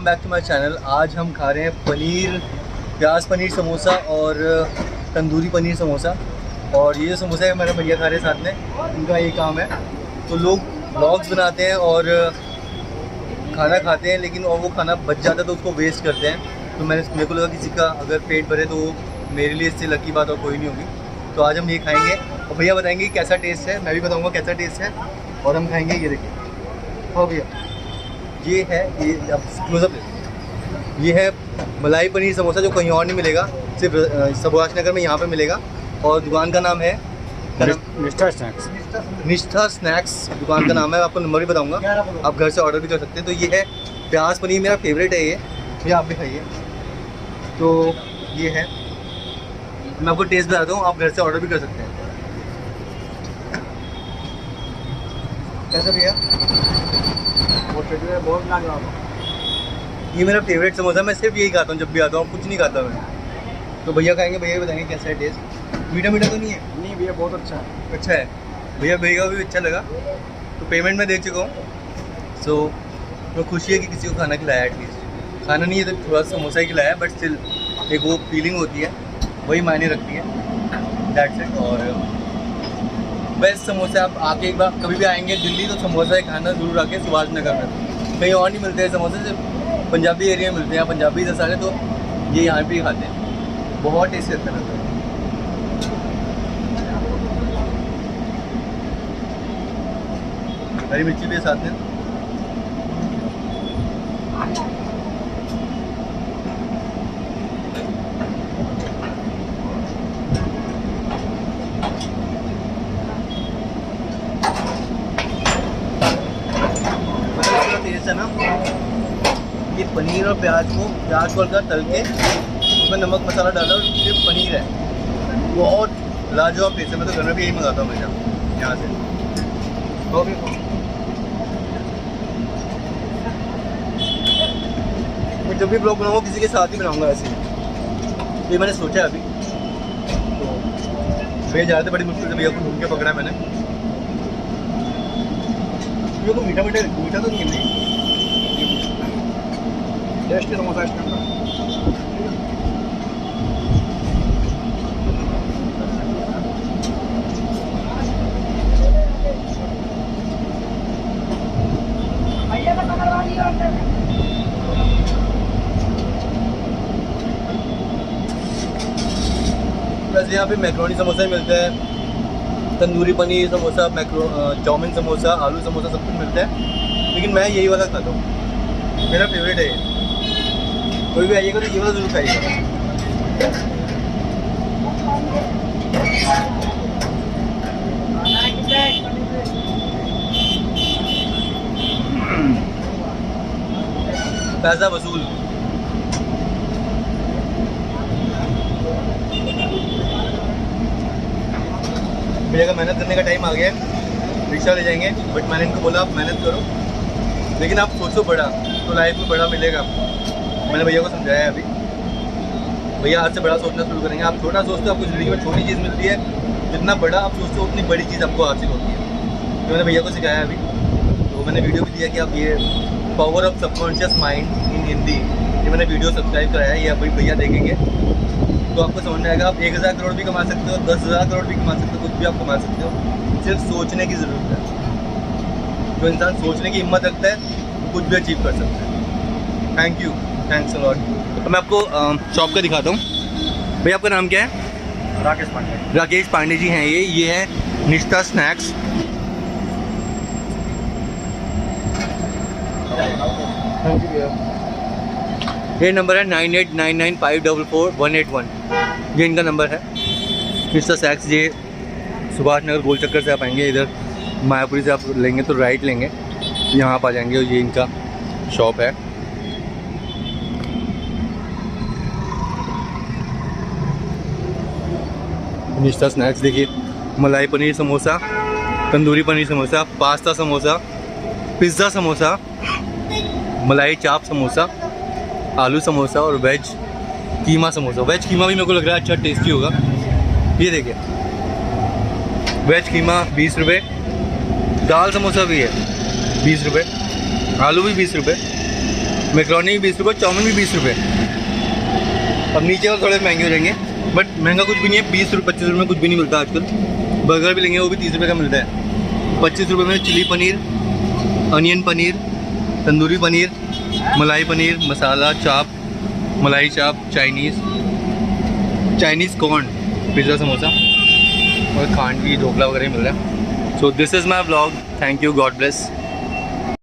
Back to my channel. आज हम खा रहे हैं प्याज पनीर समोसा और तंदूरी पनीर समोसा। और ये जो समोसा है मेरा भैया खा रहे हैं साथ में, इनका ये काम है। तो लोग व्लॉग्स बनाते हैं और खाना खाते हैं, लेकिन और वो खाना बच जाता है तो उसको वेस्ट करते हैं। तो मेरे को लगा किसी का अगर पेट भरे तो मेरे लिए इससे लकी बात और कोई नहीं होगी। तो आज हम ये खाएँगे और भैया बताएँगे कैसा टेस्ट है, मैं भी बताऊँगा कैसा टेस्ट है और हम खाएँगे। ये देखिए, हाँ भैया, ये है, ये अब क्लोजअप ले, ये है मलाई पनीर समोसा जो कहीं और नहीं मिलेगा, सिर्फ सुभाष नगर में यहाँ पे मिलेगा। और दुकान का नाम है निष्ठा स्नैक्स। निष्ठा स्नैक्स दुकान का नाम है। आपको नंबर भी बताऊंगा, आप घर से ऑर्डर भी कर सकते हैं। तो ये है प्याज पनीर, मेरा फेवरेट है ये आप भी खाइए। तो ये है, मैं आपको टेस्ट बताता हूँ, आप घर से ऑर्डर भी कर सकते हैं। कैसा भैया? बहुत लाजवाब। ये मेरा फेवरेट समोसा, मैं सिर्फ यही खाता हूँ जब भी आता हूँ, कुछ नहीं खाता मैं। तो भैया खाएंगे, भैया बताएंगे कैसा है टेस्ट। मीठा मीठा तो नहीं है? नहीं भैया, बहुत अच्छा है। अच्छा है भैया, भैया भी अच्छा लगा। तो पेमेंट मैं दे चुका हूँ। सो तो खुशी है कि किसी को खाना खिलाया, एटलीस्ट खाना नहीं है तो थोड़ा सा समोसा ही खिलाया, बट स्टिल एक वो फीलिंग होती है, वही मायने रखती है। That's it. और बेस्ट समोसा, आप आके एक बार कभी भी आएंगे दिल्ली तो समोसा ही खाना ज़रूर आके सुभाष नगर में। कहीं और नहीं मिलते हैं समोसे, सिर्फ पंजाबी एरिया में मिलते हैं। पंजाबी इधर सारे, तो ये यहाँ पे ही खाते हैं। बहुत टेस्टी लगता है। हरी मिर्ची भी साथ में। टेस्ट है ना, ये पनीर और प्याज को हल्का तल के उसमें नमक मसाला डाला और ये पनीर है, बहुत लाजवाब टेस्ट है। मैं तो घर में भी यही मंगाता हूँ हमेशा यहाँ से। ओके, मैं जब भी ब्लॉग बनाऊँगा किसी के साथ ही बनाऊँगा ऐसे। ये मैंने सोचा है अभी, तो भैया ज़्यादा बड़ी मुश्किल से भैया को ढूंढ के पकड़ा है मैंने। ये तो मीठा तो नहीं है, टेस्ट समोसा इसके अंदर। वैसे यहाँ पे मैक्रोनी समोसा ही मिलता है, तंदूरी पनीर समोसा, चाउमीन समोसा, आलू समोसा, सब कुछ मिलता है। लेकिन मैं यही वाला खाता हूँ, मेरा फेवरेट है ये। कोई भी आइएगा तो ये वाला जरूर खाइएगा। पैसा वसूल। भैया का मेहनत करने का टाइम आ गया है, रिक्शा ले जाएंगे। बट मैंने इनको बोला आप मेहनत करो, लेकिन आप सोचो बड़ा, तो लाइफ में बड़ा मिलेगा आपको। मैंने भैया को समझाया है अभी, भैया आज से बड़ा सोचना शुरू करेंगे। आप छोटा सोचते हो आपको ज़िंदगी में छोटी चीज़ मिलती है, जितना बड़ा आप सोचते हो उतनी बड़ी चीज़ आपको हासिल होती है। तो मैंने भैया को सिखाया अभी, तो मैंने वीडियो भी दिया कि आप ये power of subconscious mind in Hindi, ये मैंने वीडियो सब्सक्राइब कराया है, ये अभी भैया देखेंगे तो आपको समझ में आएगा। आप 1000 करोड़ भी कमा सकते हो, 10,000 करोड़ भी कमा सकते हो, कुछ भी आप कमा सकते हो, सिर्फ सोचने की ज़रूरत है। जो इंसान सोचने की हिम्मत रखता है वो कुछ भी अचीव कर सकता है। Thank you, thanks a lot. तो मैं आपको शॉप का दिखाता हूँ। भैया आपका नाम क्या है? राकेश पांडे। राकेश पांडे जी हैं ये है निष्ठा स्नैक्स। थैंक यू भैया। ये नंबर है 9899544181, ये इनका नंबर है। निष्ठा स्नैक्स, ये सुभाष नगर गोल चक्कर से आप आएंगे, इधर मायापुरी से आप लेंगे तो राइट लेंगे, यहाँ आप आ जाएंगे और ये इनका शॉप है। निष्ठा स्नैक्स देखिए, मलाई पनीर समोसा, तंदूरी पनीर समोसा, पास्ता समोसा, पिज़्ज़ा समोसा, मलाई चाप समोसा, आलू समोसा और वेज कीमा समोसा। वेज कीमा भी मेरे को लग रहा है अच्छा टेस्टी होगा। ये देखिए, वेज कीमा 20 रुपये, दाल समोसा भी है 20 रुपये, आलू भी 20 रुपये, मैक्रोनी भी 20 रुपये, चाउमीन भी 20 रुपये। अब नीचे और थोड़े महंगे हो जाएंगे, बट महंगा कुछ भी नहीं है। 20 रुपये 25 रुपये में कुछ भी नहीं मिलता आजकल। बर्गर भी लेंगे वो भी 30 रुपये का मिलता है। 25 रुपये में चिली पनीर, अनियन पनीर, तंदूरी पनीर, मलाई पनीर, मसाला चाप, मलाई चाप, चाइनीज़ कॉर्न, पिज़्ज़ा, समोसा और खांडवी ढोकला वगैरह मिल रहा है। So this is my vlog. Thank you, God bless.